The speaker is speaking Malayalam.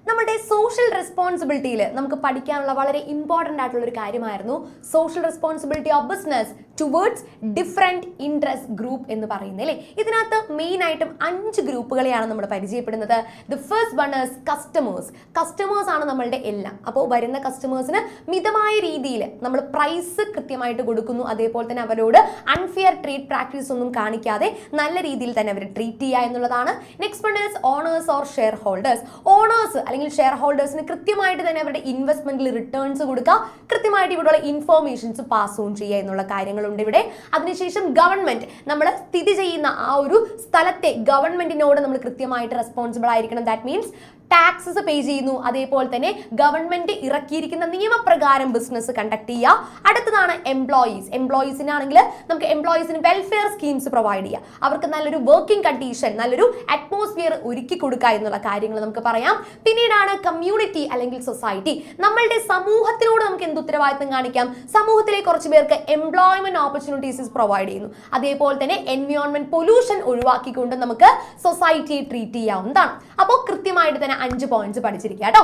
നമ്മുടെ സോഷ്യൽ റെസ്പോൺസിബിലിറ്റിയിൽ നമുക്ക് പഠിക്കാനുള്ള വളരെ ഇമ്പോർട്ടൻ്റ് ആയിട്ടുള്ള ഒരു കാര്യമായിരുന്നു social responsibility of business towards different interest group എന്ന് പറയുന്നത് അല്ലേ. ഇതിനകത്ത് മെയിൻ ആയിട്ടും 5 ഗ്രൂപ്പുകളെയാണ് നമ്മൾ പരിചയപ്പെടുന്നത്. The first one is customers. Customers ആണ് നമ്മളുടെ എല്ലാം. അപ്പോൾ വരുന്ന കസ്റ്റമേഴ്സിന് മിതമായ രീതിയിൽ നമ്മൾ പ്രൈസ് കൃത്യമായിട്ട് കൊടുക്കുന്നു, അതേപോലെ തന്നെ അവരോട് അൺഫെയർ ട്രേഡ് പ്രാക്ടീസ് ഒന്നും കാണിക്കാതെ നല്ല രീതിയിൽ തന്നെ അവർ ട്രീറ്റ് ചെയ്യുക എന്നുള്ളതാണ്. Next one is owners or shareholders. Owners അല്ലെങ്കിൽ ഷെയർ ഹോൾഡേഴ്സിന് കൃത്യമായിട്ട് തന്നെ അവരുടെ ഇൻവെസ്റ്റ്മെന്റിൽ റിട്ടേൺസ് കൊടുക്കുക, കൃത്യമായിട്ട് ഇവിടെയുള്ള ഇൻഫോർമേഷൻസ് പാസ് ഓൺ ചെയ്യുക എന്നുള്ള കാര്യങ്ങളുണ്ട് ഇവിടെ. അതിനുശേഷം ഗവൺമെന്റ് നമ്മൾ സ്ഥിതി ചെയ്യുന്ന ആ ഒരു സ്ഥലത്തെ ഗവൺമെന്റിനോട് നമ്മൾ കൃത്യമായിട്ട് റെസ്പോൺസിബിൾ ആയിരിക്കണം. ദാറ്റ് മീൻസ് ടാക്സസ് പേ ചെയ്യുന്നു, അതേപോലെ തന്നെ ഗവൺമെന്റ് ഇറക്കിയിരിക്കുന്ന നിയമപ്രകാരം ബിസിനസ് കണ്ടക്ട് ചെയ്യുക. അടുത്തതാണ് എംപ്ലോയീസ്. എംപ്ലോയീസിനാണെങ്കിൽ നമുക്ക് എംപ്ലോയീസിന് വെൽഫെയർ സ്കീംസ് പ്രൊവൈഡ് ചെയ്യുക, അവർക്ക് നല്ലൊരു വർക്കിംഗ് കണ്ടീഷൻ, നല്ലൊരു അറ്റ്മോസ്ഫിയർ ഒരുക്കി കൊടുക്കുക എന്നുള്ള കാര്യങ്ങൾ നമുക്ക് പറയാം. പിന്നീടാണ് കമ്മ്യൂണിറ്റി അല്ലെങ്കിൽ സൊസൈറ്റി. നമ്മളുടെ സമൂഹത്തിനോട് നമുക്ക് എന്ത് ഉത്തരവാദിത്തം കാണിക്കാം? സമൂഹത്തിലെ കുറച്ച് പേർക്ക് എംപ്ലോയ്മെന്റ് ഓപ്പർച്യൂണിറ്റീസ് പ്രൊവൈഡ് ചെയ്യുന്നു, അതേപോലെ തന്നെ എൻവയോൺമെന്റ് പൊല്യൂഷൻ ഒഴിവാക്കിക്കൊണ്ട് നമുക്ക് സൊസൈറ്റിയെ ട്രീറ്റ് ചെയ്യാവുന്നതാണ്. അപ്പോൾ കൃത്യമായിട്ട് തന്നെ 5 പോയിന്റ്സ് പഠിച്ചിരിക്കുക കേട്ടോ.